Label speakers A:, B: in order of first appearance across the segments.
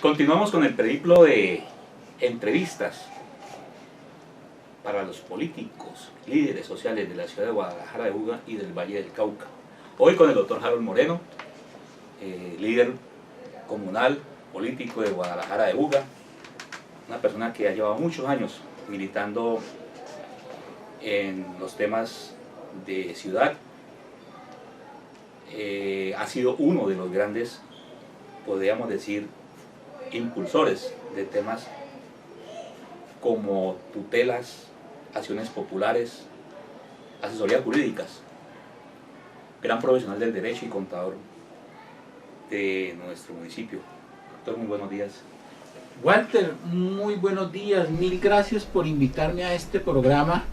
A: Continuamos con el periplo de entrevistas para los políticos, líderes sociales de la ciudad de Guadalajara de Buga y del Valle del Cauca. Hoy con el doctor Harold Moreno, líder comunal, político de Guadalajara de Buga, una persona que ha llevado muchos años militando en los temas de ciudad. Ha sido uno de los grandes, podríamos decir, impulsores de temas como tutelas, acciones populares, asesorías jurídicas, gran profesional del derecho y contador de nuestro municipio. Doctor, muy buenos días.
B: Walter, muy buenos días, mil gracias por invitarme a este programa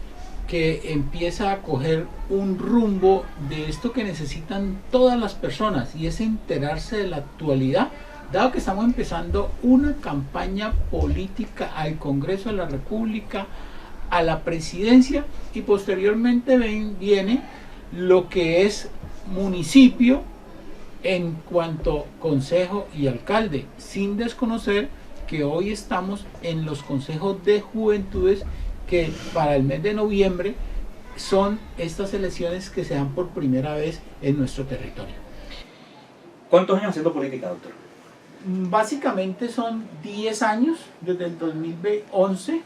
B: que empieza a coger un rumbo de esto que necesitan todas las personas, y es enterarse de la actualidad, dado que estamos empezando una campaña política al Congreso de la República, a la presidencia, y posteriormente viene lo que es municipio en cuanto consejo y alcalde, sin desconocer que hoy estamos en los consejos de juventudes, que para el mes de noviembre son estas elecciones que se dan por primera vez en nuestro territorio.
A: ¿Cuántos años haciendo política, doctor?
B: Básicamente son 10 años. Desde el 2011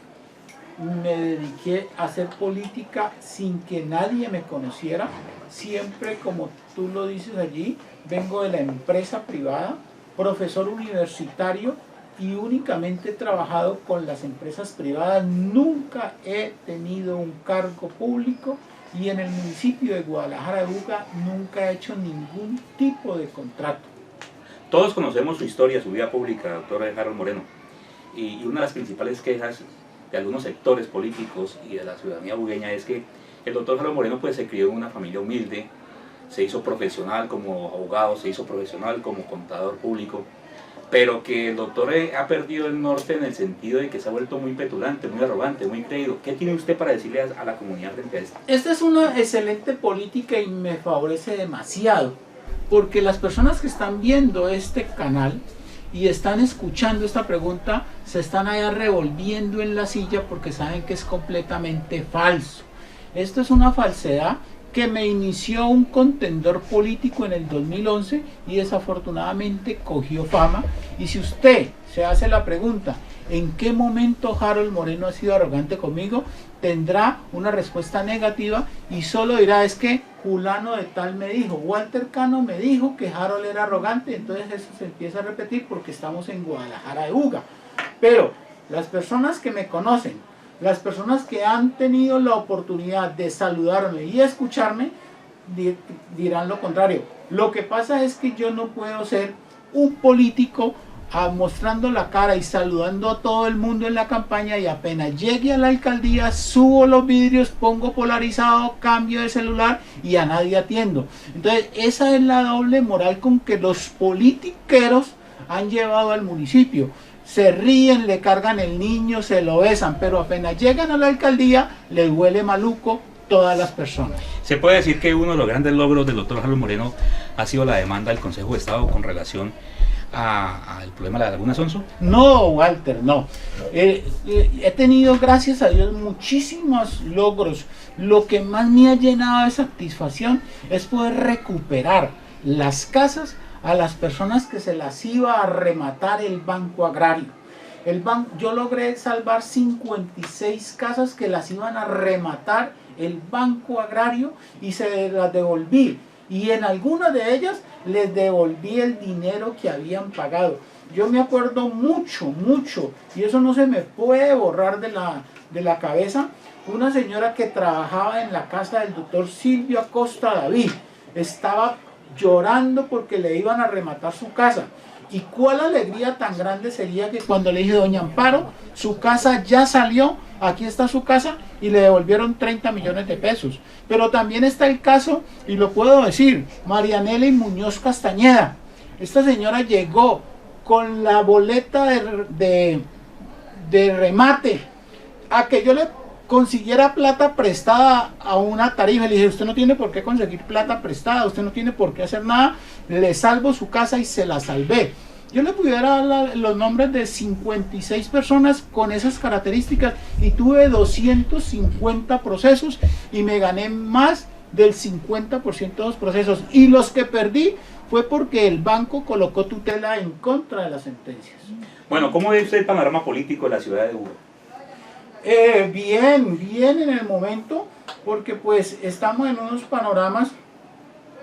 B: me dediqué a hacer política sin que nadie me conociera. Siempre, como tú lo dices allí, vengo de la empresa privada, profesor universitario, y únicamente he trabajado con las empresas privadas. Nunca he tenido un cargo público, y en el municipio de Guadalajara de Buga nunca he hecho ningún tipo de contrato.
A: Todos conocemos su historia, su vida pública, doctor Harold Moreno, y una de las principales quejas de algunos sectores políticos y de la ciudadanía bugueña es que el doctor Harold Moreno pues se crió en una familia humilde, se hizo profesional como abogado, se hizo profesional como contador público, pero que el doctor ha perdido el norte en el sentido de que se ha vuelto muy petulante, muy arrogante, muy creído. ¿Qué tiene usted para decirle a la comunidad frente a esto?
B: Esta es una excelente política y me favorece demasiado, porque las personas que están viendo este canal y están escuchando esta pregunta se están allá revolviendo en la silla porque saben que es completamente falso. Esto es una falsedad que me inició un contendor político en el 2011 y desafortunadamente cogió fama. Y si usted se hace la pregunta, ¿en qué momento Harold Moreno ha sido arrogante conmigo?, tendrá una respuesta negativa y solo dirá: es que fulano de tal me dijo, Walter Cano me dijo que Harold era arrogante. Entonces eso se empieza a repetir porque estamos en Guadalajara de Buga. Pero las personas que me conocen, las personas que han tenido la oportunidad de saludarme y escucharme, dirán lo contrario. Lo que pasa es que yo no puedo ser un político mostrando la cara y saludando a todo el mundo en la campaña, y apenas llegue a la alcaldía subo los vidrios, pongo polarizado, cambio de celular y a nadie atiendo. Entonces esa es la doble moral con que los politiqueros han llevado al municipio. Se ríen, le cargan el niño, se lo besan, pero apenas llegan a la alcaldía les huele maluco todas las personas.
A: Se puede decir que uno de los grandes logros del doctor Harold Moreno ha sido la demanda del Consejo de Estado con relación al problema de la Laguna Sonso.
B: No, Walter, no. He tenido, gracias a Dios, muchísimos logros. Lo que más me ha llenado de satisfacción es poder recuperar las casas a las personas que se las iba a rematar el Banco Agrario. Yo logré salvar 56 casas que las iban a rematar el Banco Agrario y se las devolví. Y en algunas de ellas les devolví el dinero que habían pagado. Yo me acuerdo mucho, y eso no se me puede borrar de la cabeza. Una señora que trabajaba en la casa del doctor Silvio Acosta David estaba llorando porque le iban a rematar su casa. Y cuál alegría tan grande sería que cuando le dije: doña Amparo, su casa ya salió, aquí está su casa, y le devolvieron 30 millones de pesos. Pero también está el caso, y lo puedo decir, Marianela Muñoz Castañeda. Esta señora llegó con la boleta de remate a que yo le consiguiera plata prestada a una tarifa. Le dije: usted no tiene por qué conseguir plata prestada, usted no tiene por qué hacer nada, le salvo su casa, y se la salvé. Yo le pudiera dar los nombres de 56 personas con esas características y tuve 250 procesos y me gané más del 50% de los procesos. Y los que perdí fue porque el banco colocó tutela en contra de las sentencias.
A: Bueno, ¿cómo ve usted el panorama político de la ciudad de Buga?
B: Bien en el momento, porque pues estamos en unos panoramas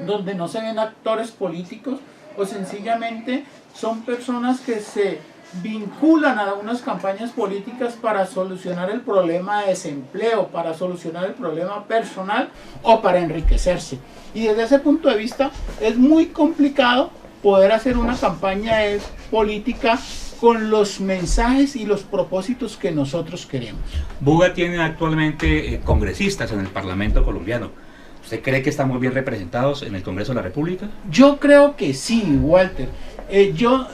B: donde no se ven actores políticos o sencillamente son personas que se vinculan a unas campañas políticas para solucionar el problema de desempleo, para solucionar el problema personal o para enriquecerse. Y desde ese punto de vista es muy complicado poder hacer una campaña política con los mensajes y los propósitos que nosotros queremos.
A: Buga tiene actualmente congresistas en el Parlamento colombiano. ¿Usted cree que están muy bien representados en el Congreso de la República?
B: Yo creo que sí, Walter. Yo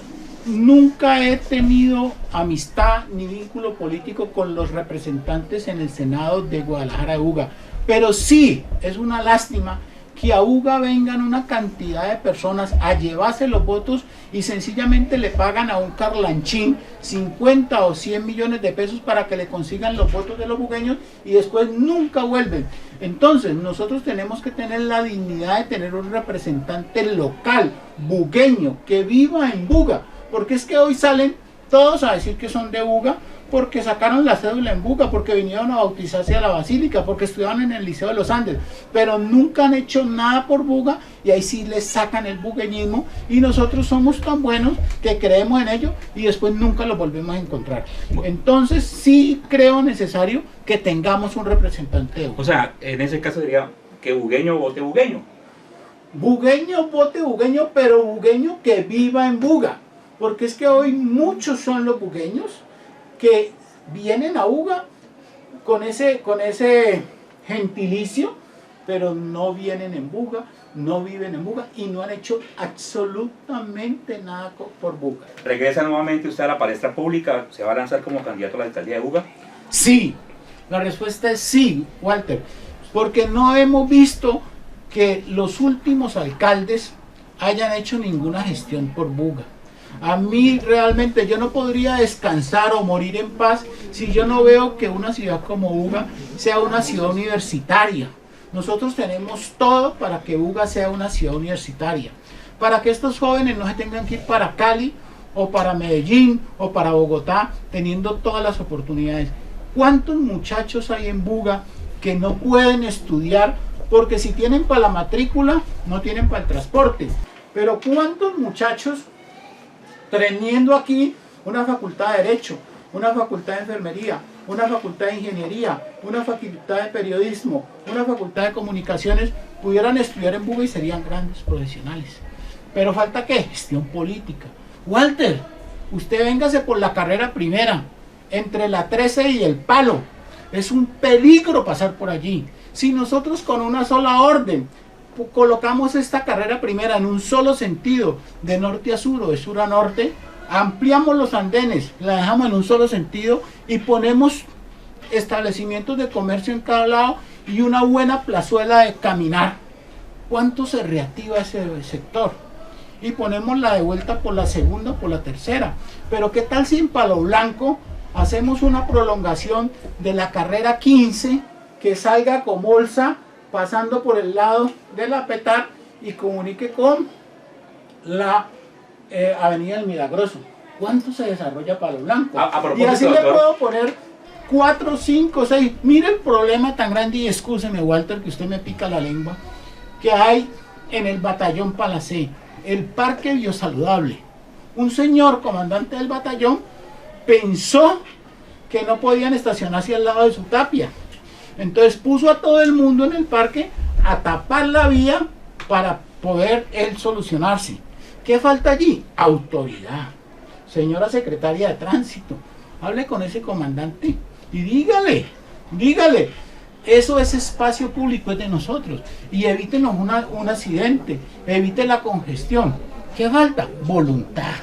B: nunca he tenido amistad ni vínculo político con los representantes en el Senado de Guadalajara de Buga, pero sí es una lástima que a Buga vengan una cantidad de personas a llevarse los votos y sencillamente le pagan a un carlanchín 50 o 100 millones de pesos para que le consigan los votos de los bugueños y después nunca vuelven. Entonces nosotros tenemos que tener la dignidad de tener un representante local, bugueño, que viva en Buga, porque es que hoy salen todos a decir que son de Buga, porque sacaron la cédula en Buga, porque vinieron a bautizarse a la Basílica, porque estudiaron en el Liceo de los Andes, pero nunca han hecho nada por Buga y ahí sí les sacan el bugueñismo y nosotros somos tan buenos que creemos en ello y después nunca lo volvemos a encontrar. Entonces sí creo necesario que tengamos un representante de Buga.
A: O sea, en ese caso sería que bugueño vote bugueño.
B: Bugueño vote bugueño, pero bugueño que viva en Buga, porque es que hoy muchos son los bugueños que vienen a Buga con ese gentilicio, pero no vienen en Buga, no viven en Buga y no han hecho absolutamente nada por Buga.
A: ¿Regresa nuevamente usted a la palestra pública? ¿Se va a lanzar como candidato a la alcaldía de Buga?
B: Sí, la respuesta es sí, Walter, porque no hemos visto que los últimos alcaldes hayan hecho ninguna gestión por Buga. A mí realmente yo no podría descansar o morir en paz si yo no veo que una ciudad como Buga sea una ciudad universitaria. Nosotros tenemos todo para que Buga sea una ciudad universitaria, para que estos jóvenes no se tengan que ir para Cali o para Medellín o para Bogotá teniendo todas las oportunidades. ¿Cuántos muchachos hay en Buga que no pueden estudiar porque si tienen para la matrícula no tienen para el transporte? Pero ¿cuántos muchachos teniendo aquí una facultad de Derecho, una facultad de Enfermería, una facultad de Ingeniería, una facultad de Periodismo, una facultad de Comunicaciones, pudieran estudiar en Buga y serían grandes profesionales? Pero falta ¿qué? Gestión política. Walter, usted véngase por la carrera primera, entre la 13 y el Palo. Es un peligro pasar por allí. Si nosotros con una sola orden colocamos esta carrera primera en un solo sentido, de norte a sur o de sur a norte, ampliamos los andenes, la dejamos en un solo sentido y ponemos establecimientos de comercio en cada lado y una buena plazuela de caminar, ¿cuánto se reactiva ese sector? Y ponemos la de vuelta por la segunda, por la tercera. Pero ¿qué tal si en Palo Blanco hacemos una prolongación de la carrera 15 que salga con Bolsa pasando por el lado de la Petar y comunique con la Avenida del Milagroso? ¿Cuánto se desarrolla Palo Blanco? Y así le puedo poner 4, 5, 6. Mire el problema tan grande, y excúseme, Walter, que usted me pica la lengua, que hay en el batallón Palacé, el parque biosaludable. Un señor comandante del batallón pensó que no podían estacionarse al lado de su tapia. Entonces puso a todo el mundo en el parque a tapar la vía para poder él solucionarse. ¿Qué falta allí? Autoridad. Señora secretaria de tránsito, hable con ese comandante y dígale, eso es espacio público, es de nosotros, y evítenos un accidente, evite la congestión. ¿Qué falta? Voluntad.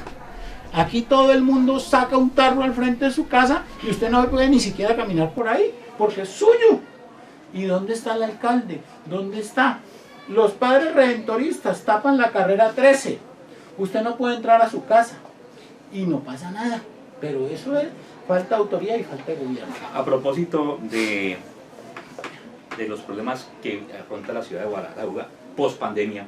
B: Aquí todo el mundo saca un tarro al frente de su casa y usted no puede ni siquiera caminar por ahí porque es suyo. ¿Y dónde está el alcalde? ¿Dónde está? Los padres redentoristas tapan la carrera 13. Usted no puede entrar a su casa. y no pasa nada. Pero eso es falta de autoridad y falta de gobierno.
A: A propósito de los problemas que afronta la ciudad de Guadalajara post pandemia,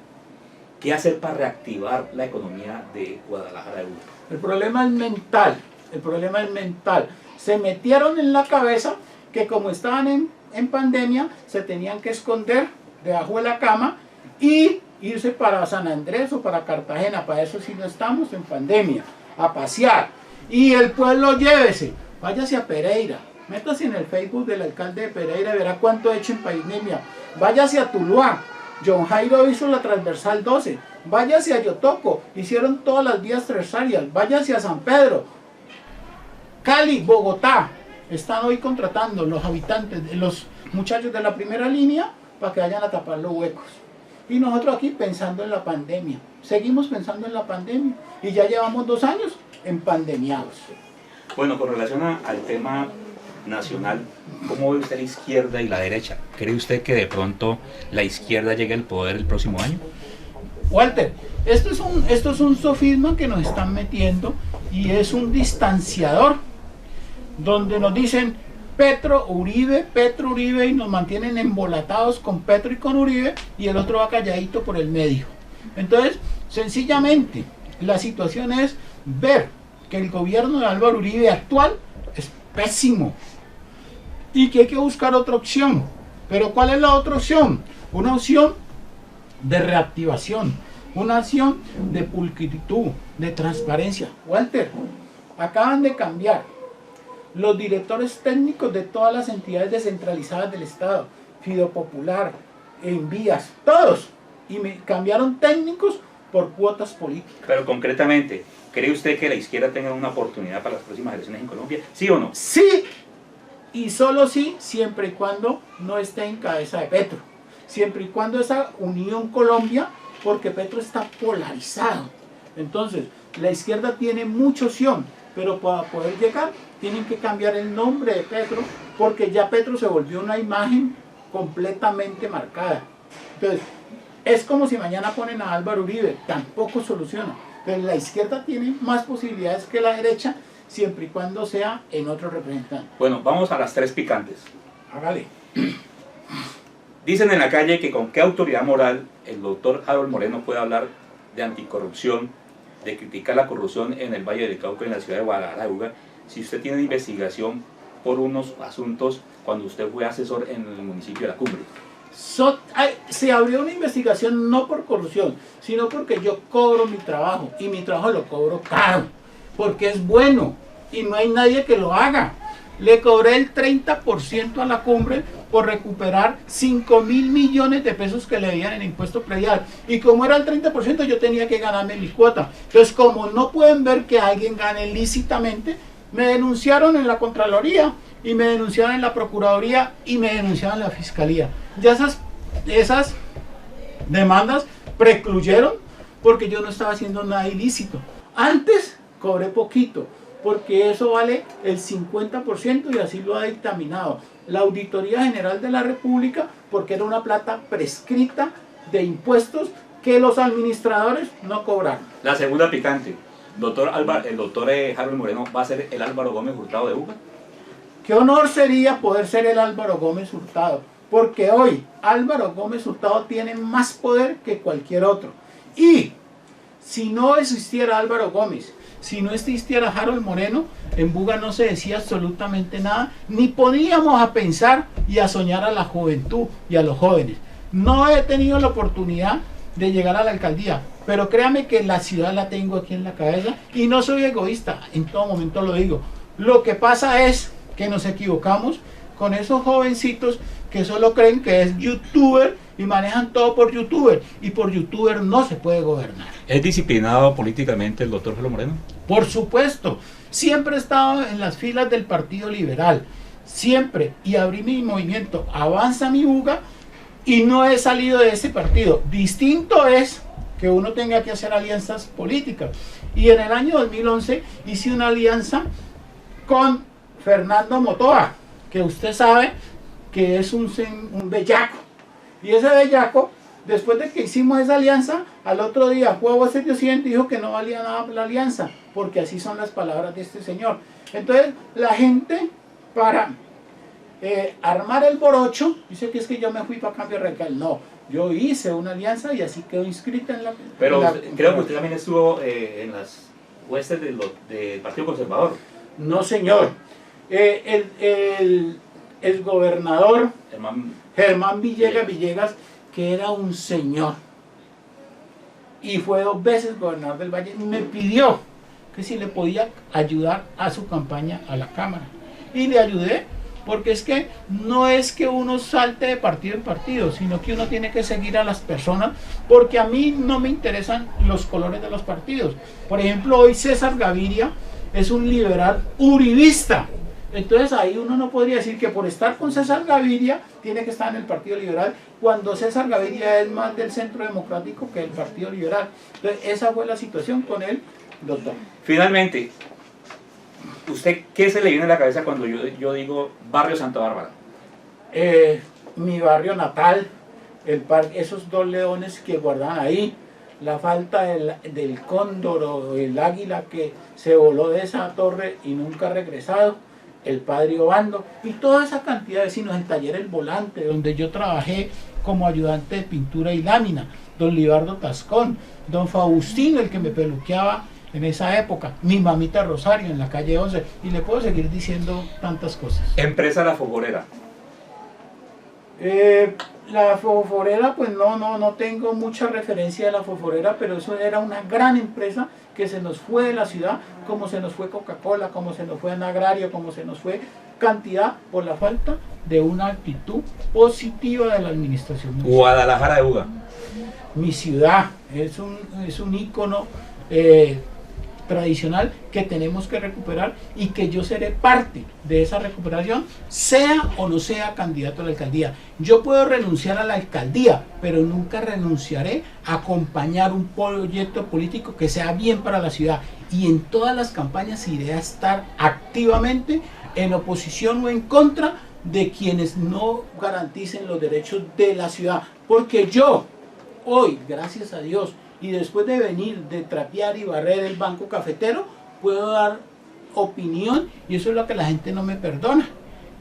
A: ¿qué hacer para reactivar la economía de Guadalajara?
B: El problema es mental, el problema es mental. Se metieron en la cabeza que como estaban en pandemia, se tenían que esconder debajo de la cama y irse para San Andrés o para Cartagena. Para eso sí no estamos en pandemia, a pasear. Y el pueblo llévese, váyase a Pereira, métase en el Facebook del alcalde de Pereira y verá cuánto ha hecho en pandemia. Váyase a Tuluá, John Jairo hizo la transversal 12, váyase a Yotoco, hicieron todas las vías terciarias, váyase a San Pedro, Cali, Bogotá, están hoy contratando los habitantes, los muchachos de la primera línea para que vayan a tapar los huecos. Y nosotros aquí pensando en la pandemia, seguimos pensando en la pandemia y ya llevamos 2 años empandemiados.
A: Bueno, con relación al tema nacional, ¿cómo ve usted la izquierda y la derecha? ¿Cree usted que de pronto la izquierda llegue al poder el próximo año?
B: Walter, esto es un sofisma que nos están metiendo y es un distanciador donde nos dicen Petro, Uribe y nos mantienen embolatados con Petro y con Uribe y el otro va calladito por el medio. Entonces, sencillamente, la situación es ver que el gobierno de Álvaro Uribe actual es pésimo y que hay que buscar otra opción. Pero ¿cuál es la otra opción? Una opción de reactivación, una opción de pulcritud, de transparencia. Walter, acaban de cambiar los directores técnicos de todas las entidades descentralizadas del Estado, Fidopopular, Envías, todos, y me cambiaron técnicos por cuotas políticas.
A: Pero concretamente, ¿cree usted que la izquierda tenga una oportunidad para las próximas elecciones en Colombia? ¿Sí o no?
B: Sí, y solo sí, siempre y cuando no esté en cabeza de Petro, siempre y cuando esa unión Colombia, porque Petro está polarizado. Entonces, la izquierda tiene mucha opción, pero para poder llegar tienen que cambiar el nombre de Petro, porque ya Petro se volvió una imagen completamente marcada. Entonces, es como si mañana ponen a Álvaro Uribe, tampoco soluciona. Pero la izquierda tiene más posibilidades que la derecha, siempre y cuando sea en otro representante.
A: Bueno, vamos a las 3 picantes.
B: Hágale.
A: Dicen en la calle que con qué autoridad moral el doctor Harold Moreno puede hablar de anticorrupción, de criticar la corrupción en el Valle del Cauca, en la ciudad de Guadalajara, si usted tiene investigación por unos asuntos cuando usted fue asesor en el municipio de La Cumbre.
B: Se abrió una investigación no por corrupción, sino porque yo cobro mi trabajo, y mi trabajo lo cobro caro, porque es bueno, y no hay nadie que lo haga. Le cobré el 30% a La Cumbre por recuperar 5.000 millones de pesos que le debían en impuesto predial. Y como era el 30%, yo tenía que ganarme mi cuota. Entonces, como no pueden ver que alguien gane lícitamente, me denunciaron en la Contraloría, y me denunciaron en la Procuraduría, y me denunciaron en la Fiscalía. Ya esas demandas precluyeron porque yo no estaba haciendo nada ilícito. Antes cobré poquito, porque eso vale el 50% y así lo ha dictaminado la Auditoría General de la República, porque era una plata prescrita de impuestos que los administradores no cobraron.
A: La segunda picante, el doctor Harold Moreno va a ser el Álvaro Gómez Hurtado de UCA.
B: Qué honor sería poder ser el Álvaro Gómez Hurtado, porque hoy Álvaro Gómez Hurtado tiene más poder que cualquier otro. Y si no existiera Álvaro Gómez, si no existiera Harold Moreno, en Buga no se decía absolutamente nada, ni podíamos a pensar y a soñar a la juventud y a los jóvenes. No he tenido la oportunidad de llegar a la alcaldía, pero créame que la ciudad la tengo aquí en la cabeza y no soy egoísta, en todo momento lo digo. Lo que pasa es que nos equivocamos con esos jovencitos que solo creen que es youtuber y manejan todo por youtuber, y por youtuber no se puede gobernar.
A: ¿Es disciplinado políticamente el doctor Harold Moreno?
B: Por supuesto, siempre he estado en las filas del Partido Liberal, siempre, y abrí mi movimiento Avanza Mi Buga, y no he salido de ese partido. Distinto es que uno tenga que hacer alianzas políticas, y en el año 2011 hice una alianza con Fernando Motoa, que usted sabe que es un bellaco, y ese bellaco Después de que hicimos esa alianza, al otro día fue a voces de Occidente y dijo que no valía nada la alianza, porque así son las palabras de este señor. Entonces, la gente, para armar el borocho, dice que es que yo me fui para Cambio Radical. No, yo hice una alianza y así quedó inscrita en la...
A: Pero
B: en
A: creo que usted también estuvo en las huestes del Partido Conservador.
B: No, señor. El gobernador Germán Villegas, que era un señor y fue 2 veces gobernador del Valle, me pidió que si le podía ayudar a su campaña a la Cámara, y le ayudé, porque es que no es que uno salte de partido en partido, sino que uno tiene que seguir a las personas, porque a mí no me interesan los colores de los partidos. Por ejemplo, hoy César Gaviria es un liberal uribista. Entonces ahí uno no podría decir que por estar con César Gaviria tiene que estar en el Partido Liberal, cuando César Gaviria es más del Centro Democrático que del Partido Liberal. Entonces esa fue la situación con él, doctor.
A: Finalmente, ¿usted qué se le viene a la cabeza cuando yo digo Barrio Santa Bárbara?
B: Mi barrio natal, esos 2 leones que guardaban ahí, la falta del cóndor o el águila que se voló de esa torre y nunca ha regresado, el padre Obando y toda esa cantidad de vecinos, el taller El Volante, donde yo trabajé como ayudante de pintura y lámina, don Libardo Tascón, don Faustino, el que me peluqueaba en esa época, mi mamita Rosario en la calle 11, y le puedo seguir diciendo tantas cosas.
A: Empresa La Foforera.
B: La Foforera, pues no tengo mucha referencia de la Foforera, pero eso era una gran empresa que se nos fue de la ciudad, como se nos fue Coca-Cola, como se nos fue en Agrario, como se nos fue cantidad, por la falta de una actitud positiva de la administración municipal.
A: Guadalajara de Uga.
B: Mi ciudad es un ícono tradicional que tenemos que recuperar, y que yo seré parte de esa recuperación, sea o no sea candidato a la alcaldía. Yo puedo renunciar a la alcaldía, pero nunca renunciaré a acompañar un proyecto político que sea bien para la ciudad, y en todas las campañas iré a estar activamente en oposición o en contra de quienes no garanticen los derechos de la ciudad, porque yo hoy, gracias a Dios, y después de venir de trapear y barrer el banco cafetero, puedo dar opinión, y eso es lo que la gente no me perdona,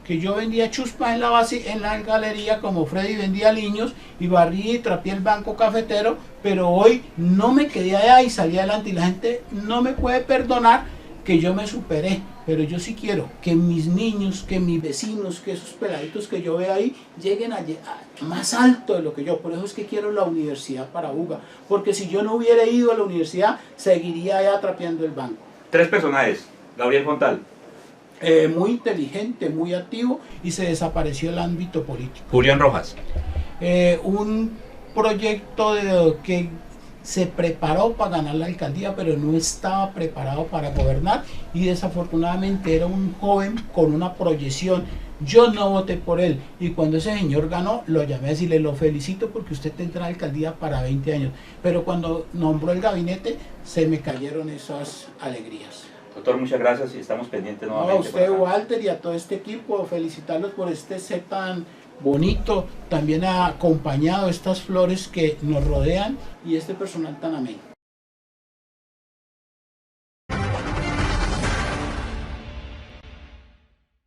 B: que yo vendía chuspa en la galería como Freddy vendía liños, y barrí y trapeé el banco cafetero, pero hoy no me quedé allá y salí adelante, y la gente no me puede perdonar que yo me superé. Pero yo sí quiero que mis niños, que mis vecinos, que esos peladitos que yo veo ahí lleguen a más alto de lo que yo. Por eso es que quiero la universidad para Uga, porque si yo no hubiera ido a la universidad, seguiría allá trapeando el banco.
A: 3 personajes. Gabriel Fontal.
B: Muy inteligente, muy activo, y se desapareció el ámbito político.
A: Julián Rojas.
B: Un proyecto que se preparó para ganar la alcaldía, pero no estaba preparado para gobernar, y desafortunadamente era un joven con una proyección. Yo no voté por él, y cuando ese señor ganó, lo llamé a decirle: lo felicito porque usted tendrá alcaldía para 20 años. Pero cuando nombró el gabinete, se me cayeron esas alegrías.
A: Doctor, muchas gracias y estamos pendientes nuevamente.
B: A usted, Walter, y a todo este equipo, felicitarlos por este set tan bonito, también ha acompañado estas flores que nos rodean y este personal tan ameno.